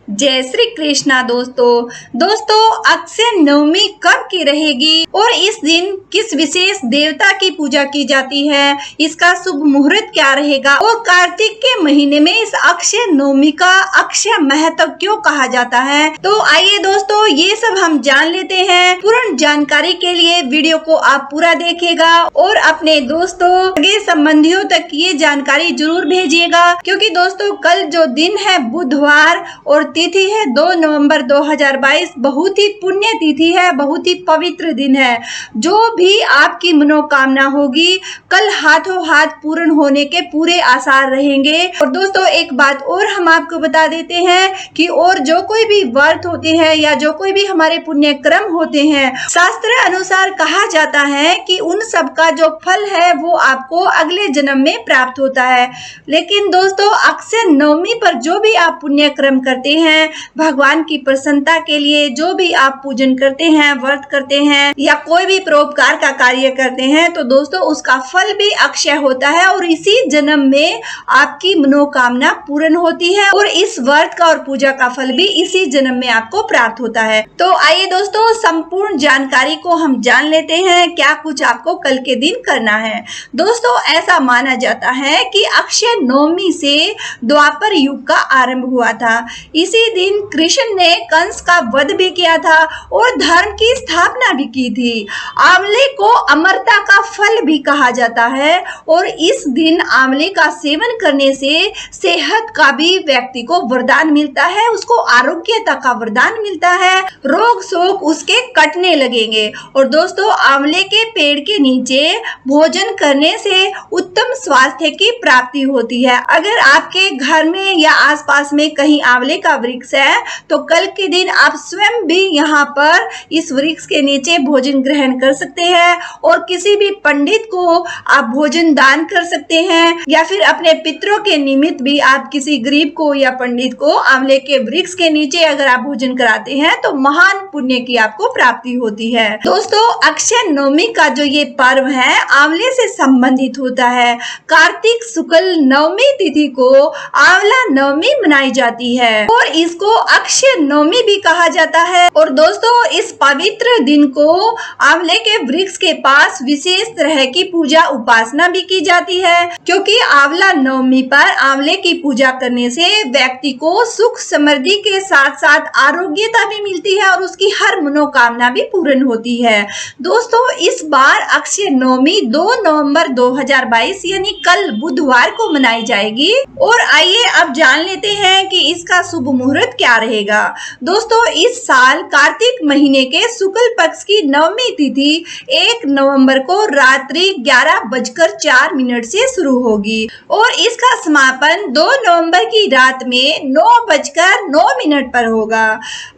जय श्री कृष्णा दोस्तों अक्षय नवमी कब की रहेगी और इस दिन किस विशेष देवता की पूजा की जाती है, इसका शुभ मुहूर्त क्या रहेगा और कार्तिक के महीने में इस अक्षय नवमी का अक्षय महत्व क्यों कहा जाता है। तो आइए दोस्तों ये सब हम जान लेते हैं। पूर्ण जानकारी के लिए वीडियो को आप पूरा देखिएगा और अपने दोस्तों सगे संबंधियों तक ये जानकारी जरूर भेजिएगा, क्योंकि दोस्तों कल जो दिन है बुधवार और तिथि है 2 नवंबर 2022, बहुत ही पुण्य तिथि है, बहुत ही पवित्र दिन है। जो भी आपकी मनोकामना होगी कल हाथों हाथ पूर्ण होने के पूरे आसार रहेंगे। और दोस्तों एक बात और हम आपको बता देते हैं कि और जो कोई भी व्रत होते हैं या जो कोई भी हमारे पुण्य क्रम होते हैं, शास्त्र अनुसार कहा जाता है कि उन सब का जो फल है वो आपको अगले जन्म में प्राप्त होता है। लेकिन दोस्तों अक्षय नवमी पर जो भी आप पुण्य क्रम करते हैं, भगवान की प्रसन्नता के लिए जो भी आप पूजन करते हैं, व्रत करते हैं या कोई भी परोपकार का कार्य करते हैं, तो दोस्तों उसका फल भी अक्षय होता है और इसी जन्म में आपकी मनोकामना पूर्ण होती है और इस व्रत का और पूजा का फल भी इसी जन्म में आपको प्राप्त होता है। तो आइए दोस्तों संपूर्ण जानकारी को हम जान लेते हैं क्या कुछ आपको कल के दिन करना है। दोस्तों ऐसा माना जाता है कि अक्षय नवमी से द्वापर युग का आरंभ हुआ था। इसी दिन कृष्ण ने कंस का वध भी किया था और धर्म की स्थापना भी की थी। आंवले को अमरता का फल भी कहा जाता है और इस दिन आंवले का सेवन करने से सेहत का भी व्यक्ति को वरदान मिलता है, उसको आरोग्यता का वरदान मिलता है, रोग शोक उसके कटने लगेंगे। और दोस्तों आंवले के पेड़ के नीचे भोजन करने से उत्तम स्वास्थ्य की प्राप्ति होती है। अगर आपके घर में या आसपास में कहीं आंवले का वृक्ष है तो कल के दिन आप स्वयं भी यहाँ पर इस वृक्ष के नीचे भोजन ग्रहण कर सकते हैं और किसी भी पंडित को आप भोजन दान कर सकते हैं, या फिर अपने पितरों के निमित्त भी आप किसी गरीब को या पंडित को आंवले के वृक्ष के नीचे अगर आप भोजन कराते हैं तो महान पुण्य की आपको प्राप्ति होती है। दोस्तों अक्षय नवमी का जो ये पर्व है आंवले से संबंधित होता है। कार्तिक शुक्ल नवमी तिथि को आंवला नवमी मनाई जाती है और इसको अक्षय नवमी भी कहा जाता है। और दोस्तों इस पवित्र दिन को आंवले के वृक्ष के पास विशेष तरह की पूजा उपासना भी की जाती है, क्योंकि आंवला नवमी पर आंवले की पूजा करने से व्यक्ति को सुख समृद्धि के साथ साथ आरोग्यता भी मिलती है और उसकी हर मनोकामना भी पूर्ण होती है। दोस्तों इस बार अक्षय नवमी 2 नवंबर 2022 यानी कल बुधवार को मनाई जाएगी। और आइए अब जान लेते हैं कि इसका शुभ मुहूर्त क्या रहेगा। दोस्तों इस साल कार्तिक महीने के शुक्ल पक्ष की नवमी तिथि 1 नवंबर को रात्रि 11:04 से शुरू होगी और इसका समापन 2 नवंबर की रात में 9:09 पर होगा।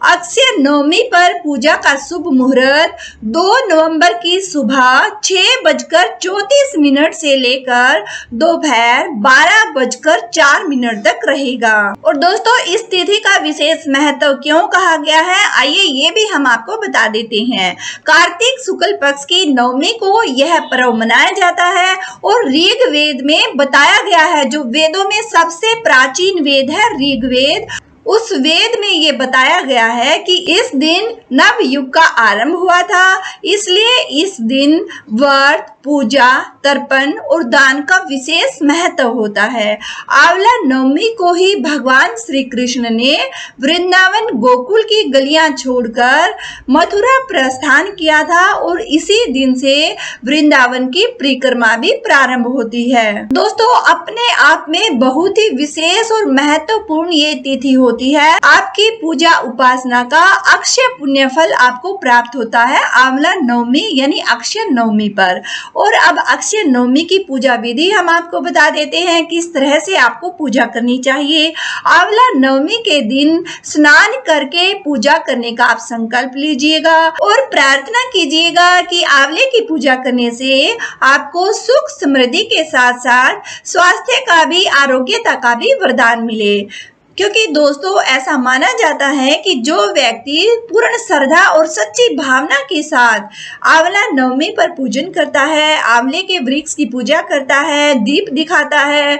अक्षय नवमी पर पूजा का शुभ मुहूर्त 2 नवंबर की सुबह 6:34 से लेकर दोपहर 12:04 तक रहेगा। और दोस्तों इस तिथि का विशेष महत्व क्यों कहा गया है, आइए ये भी हम आपको बता देते हैं। कार्तिक शुक्ल पक्ष की नवमी को यह पर्व मनाया जाता है और ऋग्वेद में बताया गया है, जो वेदों में सबसे प्राचीन वेद है ऋग्वेद, उस वेद में ये बताया गया है कि इस दिन नव युग का आरंभ हुआ था। इसलिए इस दिन व्रत, पूजा, तर्पण और दान का विशेष महत्व होता है। आंवला नवमी को ही भगवान श्री कृष्ण ने वृंदावन गोकुल की गलियां छोड़कर मथुरा प्रस्थान किया था और इसी दिन से वृंदावन की परिक्रमा भी प्रारंभ होती है। दोस्तों अपने आप में बहुत ही विशेष और महत्वपूर्ण ये तिथि होती है। आपकी पूजा उपासना का अक्षय पुण्य फल आपको प्राप्त होता है आंवला नवमी यानी अक्षय नवमी पर। और अब अक्षय नवमी की पूजा विधि हम आपको बता देते हैं किस तरह से आपको पूजा करनी चाहिए। आंवला नवमी के दिन स्नान करके पूजा करने का आप संकल्प लीजिएगा और प्रार्थना कीजिएगा कि आंवले की पूजा करने से आपको सुख समृद्धि के साथ साथ स्वास्थ्य का भी, आरोग्यता का भी वरदान मिले। क्योंकि दोस्तों ऐसा माना जाता है कि जो व्यक्ति पूर्ण श्रद्धा और सच्ची भावना के साथ आंवला नवमी पर पूजन करता है, आंवले के वृक्ष की पूजा करता है, दीप दिखाता है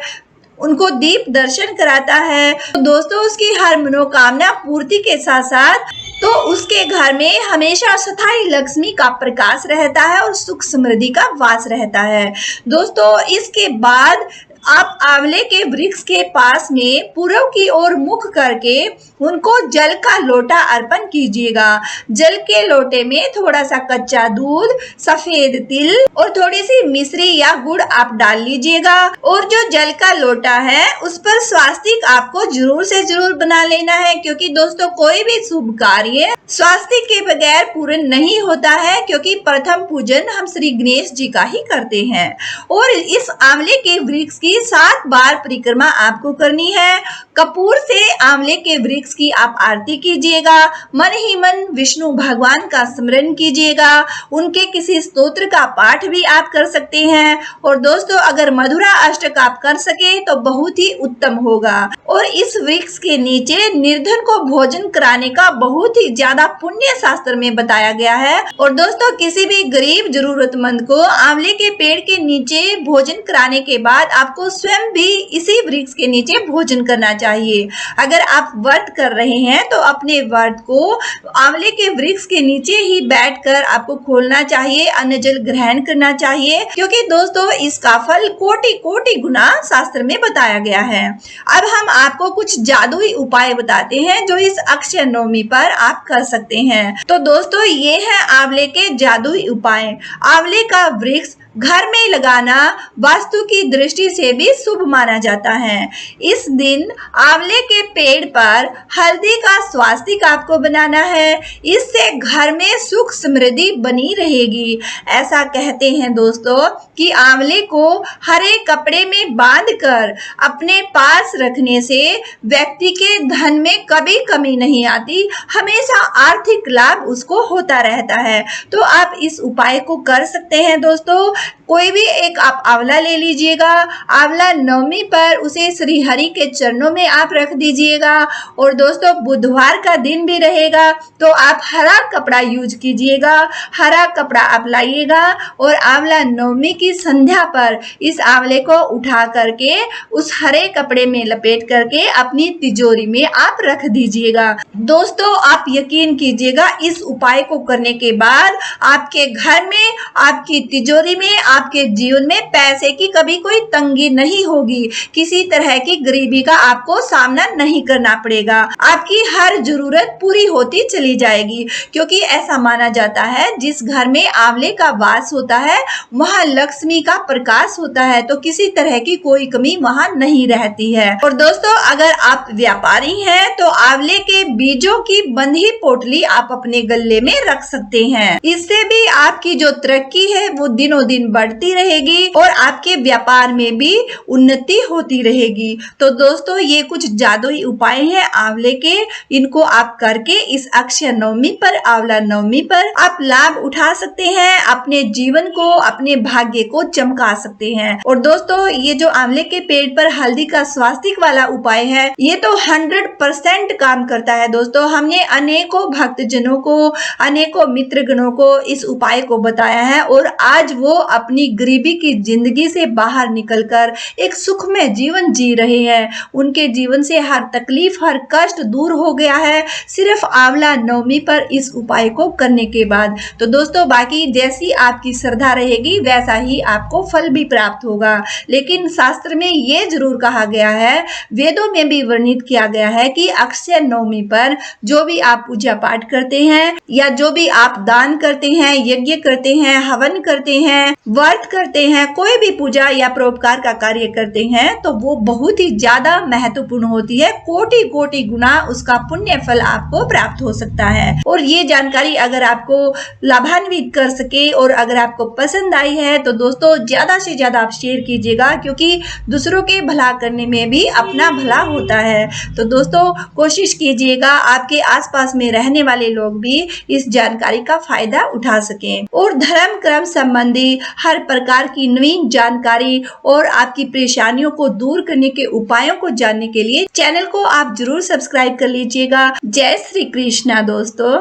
उनको दीप दर्शन कराता है। तो दोस्तों उसकी हर मनोकामना पूर्ति के साथ साथ तो उसके घर में हमेशा स्थायी लक्ष्मी का प्रकाश रहता है और सुख समृद्धि का वास रहता है। दोस्तों इसके बाद आप आंवले के वृक्ष के पास में पूर्व की ओर मुख करके उनको जल का लोटा अर्पण कीजिएगा। जल के लोटे में थोड़ा सा कच्चा दूध, सफेद तिल और थोड़ी सी मिश्री या गुड़ आप डाल लीजिएगा। और जो जल का लोटा है उस पर स्वास्तिक आपको जरूर से जरूर बना लेना है, क्योंकि दोस्तों कोई भी शुभ कार्य स्वास्तिक के बगैर पूर्ण नहीं होता है, क्योंकि प्रथम पूजन हम श्री गणेश जी का ही करते हैं। और इस आंवले के वृक्ष की 7 बार परिक्रमा आपको करनी है। कपूर से आंवले के वृक्ष की आप आरती कीजिएगा। मन ही मन विष्णु भगवान का स्मरण कीजिएगा। उनके किसी स्तोत्र का पाठ भी आप कर सकते हैं। और दोस्तों अगर मधुरा अष्टक आप कर सके तो बहुत ही उत्तम होगा। और इस वृक्ष के नीचे निर्धन को भोजन कराने का बहुत ही ज्यादा पुण्य शास्त्र में बताया गया है। और दोस्तों किसी भी गरीब जरूरतमंद को आंवले के पेड़ के नीचे भोजन कराने के बाद आपको स्वयं भी इसी वृक्ष के नीचे भोजन करना चाहिए। अगर आप व्रत कर रहे हैं तो अपने व्रत को आंवले के वृक्ष के नीचे ही बैठकर आपको खोलना चाहिए, अन्न जल ग्रहण करना चाहिए, क्योंकि दोस्तों इसका फल कोटि कोटि गुना शास्त्र में बताया गया है। अब हम आपको कुछ जादुई उपाय बताते हैं जो इस अक्षय नवमी पर आप कर सकते हैं। तो दोस्तों ये है आंवले के जादुई उपाय। आंवले का वृक्ष घर में लगाना वास्तु की दृष्टि से भी शुभ माना जाता है। इस दिन आंवले के पेड़ पर हल्दी का स्वास्तिक आपको बनाना है। इससे घर में सुख समृद्धि बनी रहेगी। ऐसा कहते हैं दोस्तों कि आंवले को हरे कपड़े में बांधकर अपने पास रखने से व्यक्ति के धन में कभी कमी नहीं आती, हमेशा आर्थिक लाभ उसको होता रहता है। तो आप इस उपाय को कर सकते हैं। दोस्तों कोई भी एक आप आंवला ले लीजिएगा। आंवला नवमी पर उसे श्री हरि के चरणों में आप रख दीजिएगा। और दोस्तों बुधवार का दिन भी रहेगा तो आप हरा कपड़ा यूज कीजिएगा। हरा कपड़ा आप लाइएगा और आंवला नवमी की संध्या पर इस आंवले को उठा करके उस हरे कपड़े में लपेट करके अपनी तिजोरी में आप रख दीजिएगा। दोस्तों आप यकीन कीजिएगा इस उपाय को करने के बाद आपके घर में, आपकी तिजोरी में, आपके जीवन में पैसे की कभी कोई तंगी नहीं होगी। किसी तरह की गरीबी का आपको सामना नहीं करना पड़ेगा। आपकी हर जरूरत पूरी होती चली जाएगी, क्योंकि ऐसा माना जाता है जिस घर में आंवले का वास होता है वहां लक्ष्मी का प्रकाश होता है, तो किसी तरह की कोई कमी वहां नहीं रहती है। और दोस्तों अगर आप व्यापारी हैं तो आंवले के बीजों की बंधी पोटली आप अपने गले में रख सकते हैं। इससे भी आपकी जो तरक्की है वो दिनों दिन बढ़ती रहेगी और आपके व्यापार में भी उन्नति होती रहेगी। तो दोस्तों ये कुछ जादुई उपाय हैं आंवले के। इनको आप करके इस अक्षय नवमी पर, आंवला नवमी पर आप लाभ उठा सकते हैं। अपने जीवन को, अपने भाग्य को चमका सकते हैं। और दोस्तों ये जो आंवले के पेड़ पर हल्दी का स्वास्तिक वाला उपाय है ये तो 100% काम करता है। दोस्तों हमने अनेकों भक्तजनों को, अनेकों मित्रगणों को इस उपाय को बताया है और आज वो अपनी गरीबी की जिंदगी से बाहर निकलकर एक सुखमय जीवन जी रहे हैं। उनके जीवन से हर तकलीफ, हर कष्ट दूर हो गया है सिर्फ आंवला नवमी पर इस उपाय को करने के बाद। तो दोस्तों बाकी जैसी आपकी श्रद्धा रहेगी वैसा ही आपको फल भी प्राप्त होगा। लेकिन शास्त्र में ये जरूर कहा गया है, वेदों में भी वर्णित किया गया है कि अक्षय नवमी पर जो भी आप पूजा पाठ करते हैं या जो भी आप दान करते हैं, यज्ञ करते हैं, हवन करते हैं, व्रत करते हैं, कोई भी पूजा या परोपकार का कार्य करते हैं तो वो बहुत ही ज्यादा महत्वपूर्ण होती है। कोटि कोटि गुना उसका पुण्य फल आपको प्राप्त हो सकता है। और ये जानकारी अगर आपको लाभान्वित कर सके और अगर आपको पसंद आई है तो दोस्तों ज्यादा से ज्यादा आप शेयर कीजिएगा, क्योंकि दूसरों के भला करने में भी अपना भला होता है। तो दोस्तों कोशिश कीजिएगा आपके आसपास में रहने वाले लोग भी इस जानकारी का फायदा उठा सकें। और धर्म कर्म संबंधी हर प्रकार की नवीन जानकारी और आपकी परेशानियों को दूर करने के उपायों को जानने के लिए चैनल को आप जरूर सब्सक्राइब कर लीजिएगा। जय श्री कृष्णा दोस्तों।